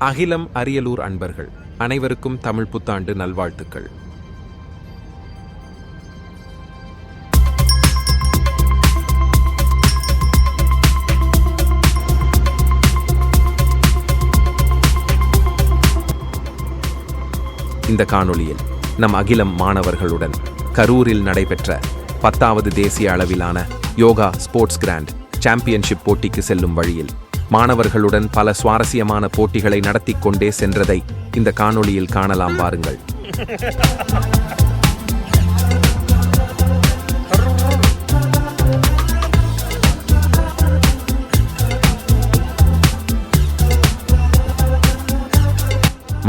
அகிலம் அரியலூர் அன்பர்கள் அனைவருக்கும் தமிழ் புத்தாண்டு நல்வாழ்த்துக்கள். இந்த காணொளியில் நம் அகிலம் மாணவர்களுடன் கரூரில் நடைபெற்ற 10வது தேசிய அளவிலான யோகா ஸ்போர்ட்ஸ் கிராண்ட் சாம்பியன்ஷிப் போட்டிக்கு செல்லும் வழியில் மாணவர்களுடன் பல சுவாரஸ்யமான போட்டிகளை நடத்தி கொண்டே சென்றதை இந்த காணொளியில் காணலாம். வாருங்கள்.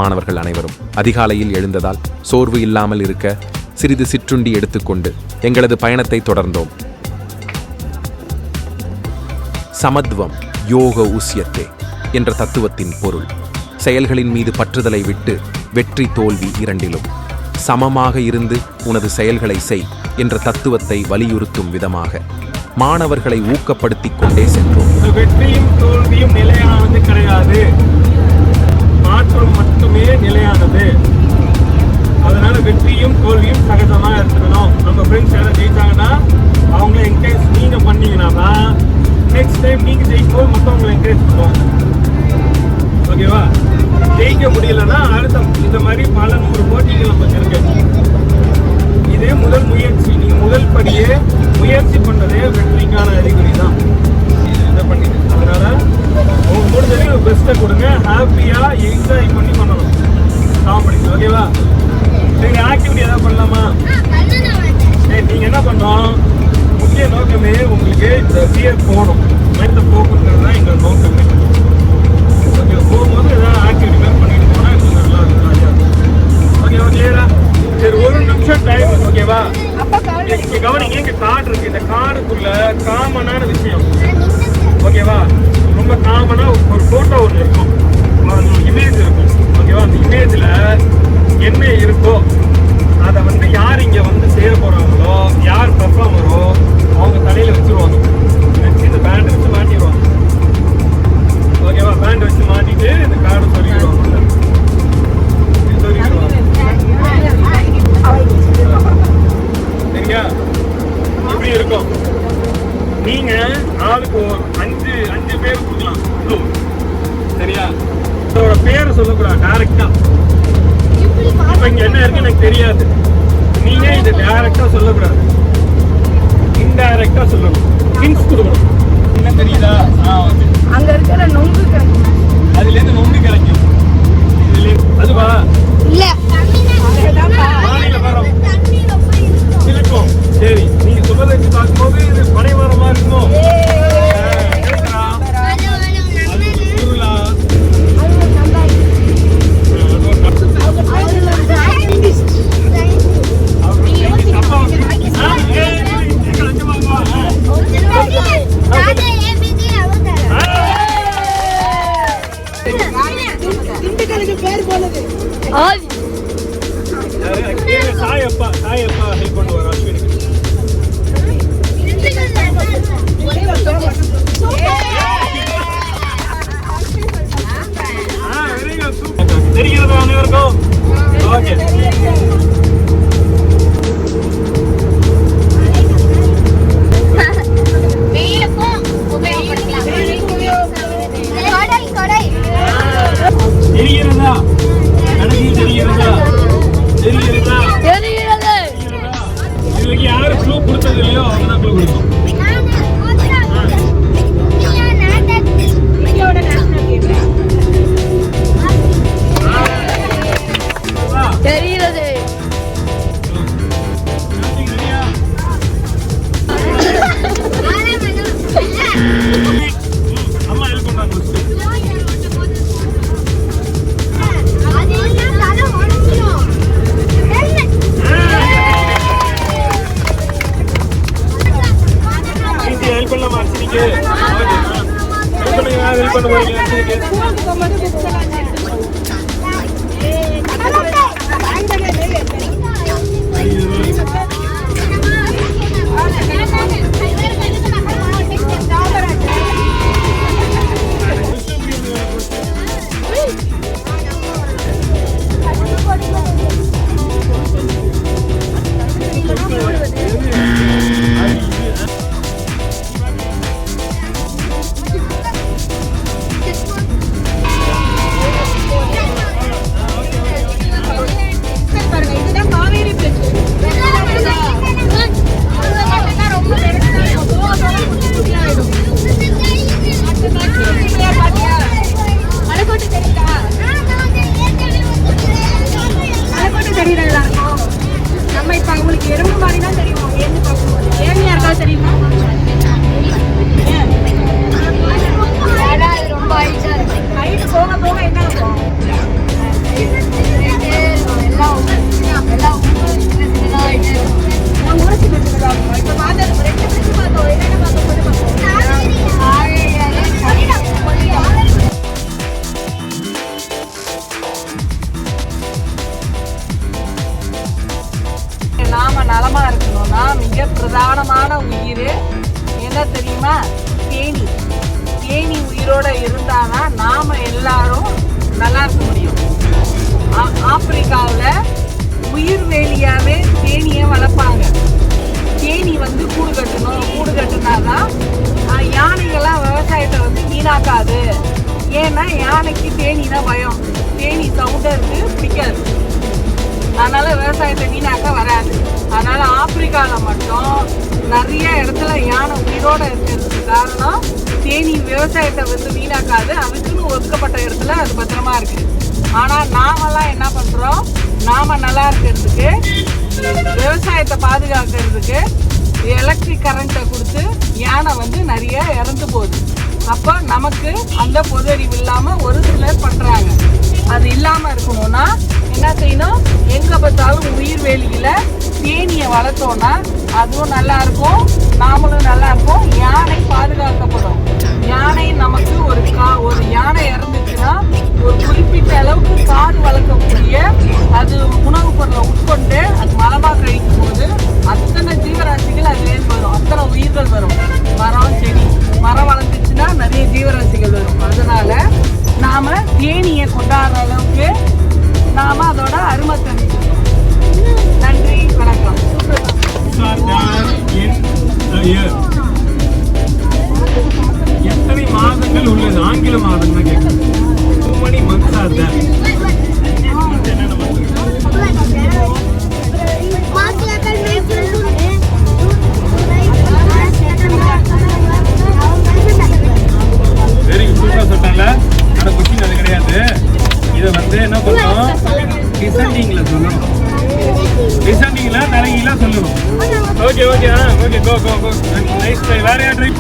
மாணவர்கள் அனைவரும் அதிகாலையில் எழுந்ததால் சோர்வு இல்லாமல் இருக்க சிறிது சிற்றுண்டி எடுத்துக்கொண்டு எங்களது பயணத்தை தொடர்ந்தோம். சமத்வம் யோக உஸ்யத்தே என்ற தத்துவத்தின் பொருள் செயல்களின் மீது பற்றுதலை விட்டு வெற்றி தோல்வி இரண்டிலும் சமமாக இருந்து உனது செயல்களை செய் என்ற தத்துவத்தை வலியுறுத்தும் விதமாக மாணவர்களை ஊக்கப்படுத்திக் கொண்டே சென்றோம். வெற்றியும் தோல்வியும் நிலையானது கிடையாது, மாற்றம் மட்டுமே நிலையானது. அதனால வெற்றியும் தோல்வியும் சகஜமா இருக்கணும். நம்ம ஃப்ரெண்ட்ஸ் யாரும் ஜெயிச்சாங்கன்னா அவங்கள என்கரேஜ் நீங்க பண்ணீங்கன்னா நெக்ஸ்ட் டைம் நீங்க ஜெயிக்கும்போது மற்றவங்களை என்கரேஜ் பண்ணுவாங்க. ஓகேவா? ஜெயிக்க முடியலன்னா அடுத்த இந்த மாதிரி பல 100 போட்டிகள் நமக்கு இருக்கு. இதே முதல் முயற்சி, நீங்க முதல் படியே முயற்சி பண்ணதே வெற்றிக்கான அறிகுறி தான். இதை பண்ணிட்டு அதனால உங்க முடிஞ்சதையும் பெஸ்ட்டை கொடுங்க, ஹாப்பியா என்ஜாய் பண்ணி பண்ணணும் காம்படிஷன். ஓகேவா? நீங்க ஆக்டிவிட்டி எதாவது பண்ணலாமா? நீங்க என்ன பண்ணோம், முக்கிய நோக்கமே உங்களுக்கு இந்த ஃபியர் போகணும், மைண்டை போக்குறது தான் எங்கள் நோக்கமே. ஓகே, போகும்போது ஏதாவது ஆக்டிவிட்டி மாதிரி பண்ணிட்டு போனால் இன்னும் நல்லா இருக்கும். ஓகேவா? கிளியரா? சரி, 1 நிமிஷம் டைம். ஓகேவா? இங்கே கவனிங்க, இங்கே கார்டு இருக்கு. இந்த கார்டுக்குள்ள காமனான விஷயம். ஓகேவா? ரொம்ப காமனா ஒரு போட்டோ ஒன்று இருக்கும், இமேஜ் இருக்கும். ஓகேவா? அந்த இமேஜில் என்ன இருக்கோ அதை வந்து யார் இங்கே வந்து சேர போகிறாங்களோ, யார் பர்ஃபார்மரோ அவங்க தலையில் வச்சுருவாங்க. வச்சு இந்த பேண்ட் வச்சு மாட்டிடுவாங்க. ஓகேவா? பேண்ட் வச்சு மாட்டிட்டு இந்த கார்டு சொல்லிடுவாங்க. சரியா? இப்படி இருக்கும். நீங்க ஆளுக்கு ஒரு 5 பேர் கொடுக்கலாம். சரியா? இதோட பேரை சொல்லக்கூடாது டைரக்டா. இப்ப இங்க என்ன இருக்கு எனக்கு தெரியாது, நீங்க இதை டைரக்டா சொல்லக்கூடாது, இன்டைரக்டா சொல்லணும். ஹிண்ட்ஸ் கொடுக்கணும். என்ன தெரியுதா? அங்க இருக்கிற நொங்கு கிடைக்கும், அதுல இருந்து நொங்கு கிடைக்கும். அதுவா? இல்ல, மாநில மரம் இருக்கும். சரி, நீங்க சொல்றதை வச்சு பார்க்கும்போது இது பனை மரமா இருக்குமோ? சாயப்பா ஹெல்ப் பண்ணுவார் அஸ்வினுக்கு. தெரிகிறதா அனைவருக்கும்? ஓகே. தெரிகிறதா? கணக்கில் தெரிகிறதா? தெரிகிறதா? இதுக்கு யாரு க்ளூ கொடுத்தது இல்லையோ அவங்க தான் க்ளூ கொடுக்கும். தெரிகிறது. அம்மா ஹெல்ப் பண்றாங்க. நாம நலமா இருக்கணும்னா மிக பிரதானமான உயிர் என்ன தெரியுமா? தேனி. தேனி உயிரோட இருந்தாதான் நாம எல்லாரும் நல்லா இருக்க முடியும். ஆப்பிரிக்காவில் உயிர் வேலியாவே தேனியை வளர்ப்பாங்க. தேனி வந்து கூடு கட்டணும். கூடு கட்டினாதான் யானைகள்லாம் விவசாயத்தை வந்து வீணாக்காது. ஏன்னா யானைக்கு தேனினா பயம். தேனி சவுண்டருக்கு பிடிக்காது. அதனால விவசாயத்தை வீணாக்க வராது. அதனால ஆப்பிரிக்காவில் மட்டும் நிறைய இடத்துல யானை உயிரோட இருக்கிறதுக்கு காரணம் தேனி விவசாயத்தை வந்து வீணாக்காது. அதுக்குன்னு ஒதுக்கப்பட்ட இடத்துல அது பத்திரமா இருக்கு. ஆனால் நாமெல்லாம் என்ன பண்றோம்? நாம நல்லா இருக்கிறதுக்கு, விவசாயத்தை பாதுகாக்கிறதுக்கு எலக்ட்ரிக் கரண்ட்டை கொடுத்து யானை வந்து நிறைய இறந்து போகுது. அப்போ நமக்கு அந்த பொது அறிவு இல்லாம ஒரு சிலர் பண்றாங்க. அது இல்லாம இருக்கணும்னா என்ன செய்யணும்? எங்க பார்த்தாலும் உயிர் வேலியில தேனியை வளர்த்தோம்னா அதுவும் நல்லா இருக்கும், நாமளும் நல்லா இருப்போம், யானை பாதுகாக்கப்படும். யானை நமக்கு ஒரு யானை இறந்துச்சுன்னா ஒரு குறிப்பிட்ட அளவுக்கு காடு வளர்க்கக்கூடிய அது உணவுப் பொருளை உட்கொண்டு அது மரமாக கழிக்கும் போது அத்தனை ஜீவராசிகள் அதுலேருந்து வரும். அத்தனை உயிர்கள் வரும். மரம் செடி மரம் வளர்ந்துச்சுன்னா நிறைய ஜீவராசிகள் வரும். அதனால நாம தேனியை கொண்டாடுற அளவுக்கு நாம அதோட அருமை தெரிஞ்சுக்கணும். நன்றி, வணக்கம். எத்தனை மாதங்கள் உள்ளது? ஆங்கில மாதம் தான் கேட்குது. How many months are there? Very சூப்பரா சொல்லிட்டாங்க. ஆனால் கொஸ்டின் அது கிடையாது. இதை வந்து என்ன பண்ணணும்? டிசெண்டிங்ல சொல்லணும். டிசெண்டிங்ல நிறைய சொல்லணும். Okay okay okay go go go. Nice try. வேற யார் ட்ரை?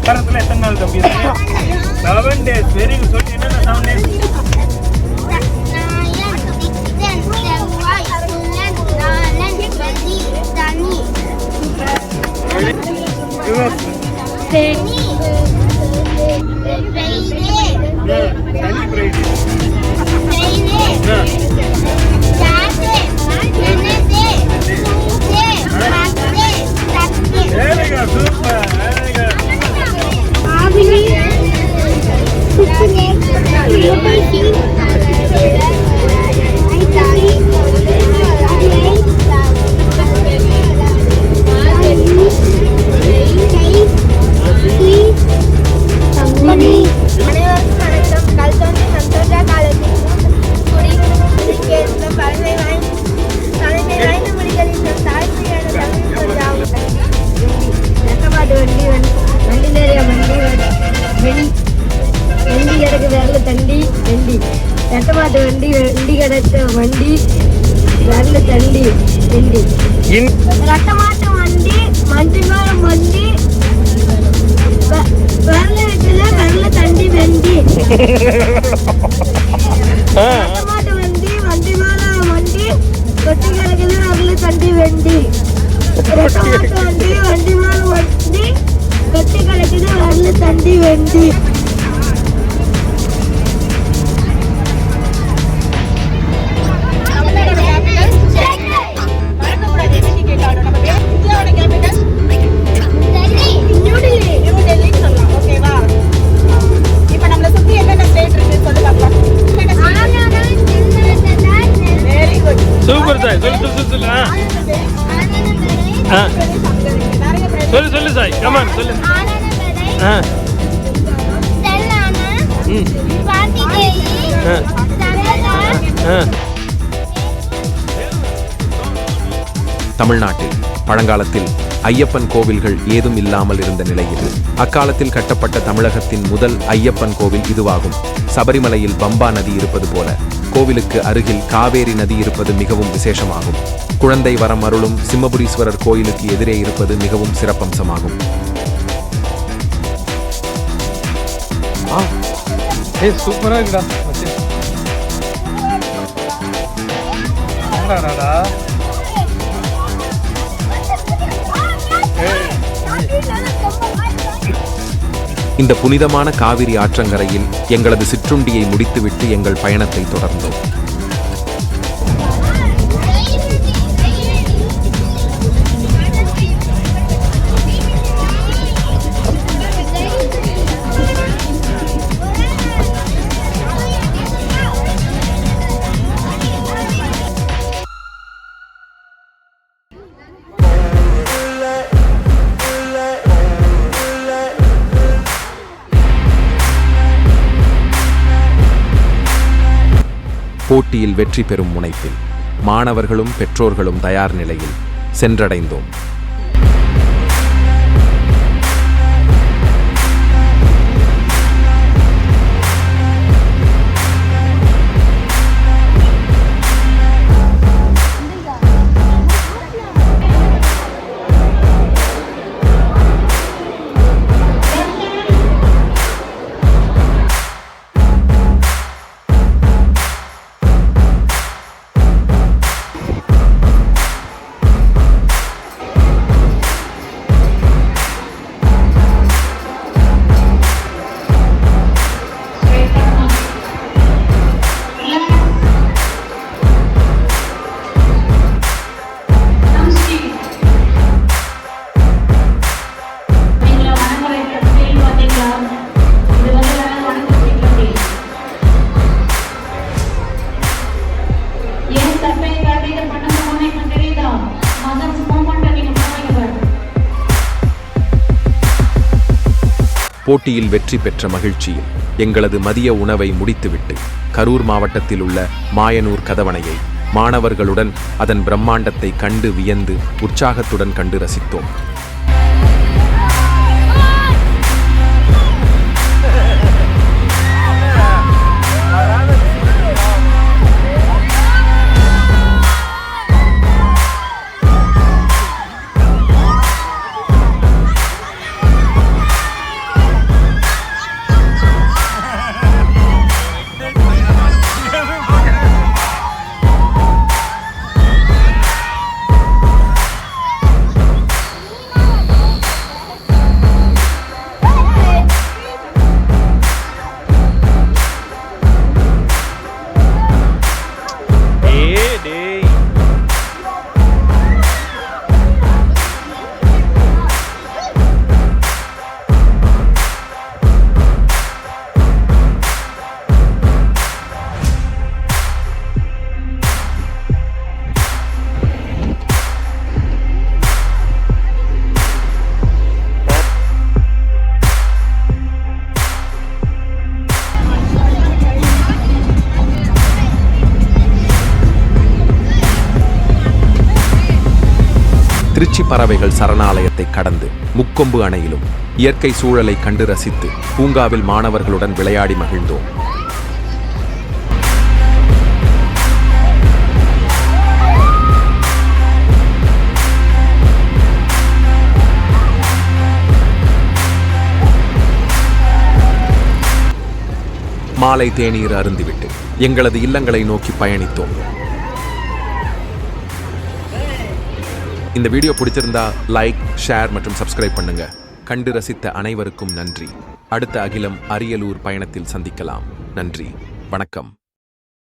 வாரத்தில் எத்தனை நாள் தம்பி? 7 days. Very good. சொல்லி என்னென்ன 7 days? எட்டமாட்டு வண்டி வண்டி கிடைச்ச வண்டி வரல தண்டி வண்டி ரட்டமாட்டு வண்டி மண்டி மேல வண்டி வரல இருக்குது வரல தண்டி வண்டி ரட்டமாட்டு வண்டி வண்டி மேல வண்டி கொட்டி கிடக்குது வரல தண்டி வண்டி ரட்டமாட்டு வண்டி வண்டி மேல வண்டி கொட்டி கிடக்குது வரல தண்டி வண்டி. சூப்பர் சாய். சொல்லு சாய். கமான் சொல்லு. தமிழ்நாட்டில் பழங்காலத்தில் ஐயப்பன் கோவில்கள் ஏதும் இல்லாமல் இருந்த நிலையில் அக்காலத்தில் கட்டப்பட்ட தமிழகத்தின் முதல் ஐயப்பன் கோவில் இதுவாகும். சபரிமலையில் பம்பா நதி இருப்பது போல கோவிலுக்கு அருகில் காவேரி நதி இருப்பது மிகவும் விசேஷமாகும். குழந்தை வரம் அருளும் சிம்மபுரீஸ்வரர் கோயிலுக்கு எதிரே இருப்பது மிகவும் சிறப்பம்சமாகும். சூப்பரா இருக்குடா. இந்த புனிதமான காவிரி ஆற்றங்கரையில் எங்களது சிற்றுண்டியை முடித்துவிட்டு எங்கள் பயணத்தை தொடர்ந்தோம். போட்டியில் வெற்றி பெறும் முனைப்பில் மாணவர்களும் பெற்றோர்களும் தயார் நிலையில் சென்றடைந்தோம். போட்டியில் வெற்றி பெற்ற மகிழ்ச்சியில் எங்களது மதிய உணவை முடித்துவிட்டு கரூர் மாவட்டத்தில் உள்ள மாயனூர் கதவணையை மாணவர்களுடன் அதன் பிரம்மாண்டத்தை கண்டு வியந்து உற்சாகத்துடன் கண்டு ரசித்தோம். திருச்சி பறவைகள் சரணாலயத்தை கடந்து முக்கொம்பு அணையிலும் இயற்கை சூழலை கண்டு ரசித்து பூங்காவில் மாணவர்களுடன் விளையாடி மகிழ்ந்தோம். மாலை தேநீர் அருந்திவிட்டு எங்களது இல்லங்களை நோக்கி பயணித்தோம். இந்த வீடியோ பிடிச்சிருந்தா லைக், ஷேர் மற்றும் சப்ஸ்கிரைப் பண்ணுங்க. கண்டு ரசித்த அனைவருக்கும் நன்றி. அடுத்த அகிலம் அரியலூர் பயணத்தில் சந்திக்கலாம். நன்றி, வணக்கம்.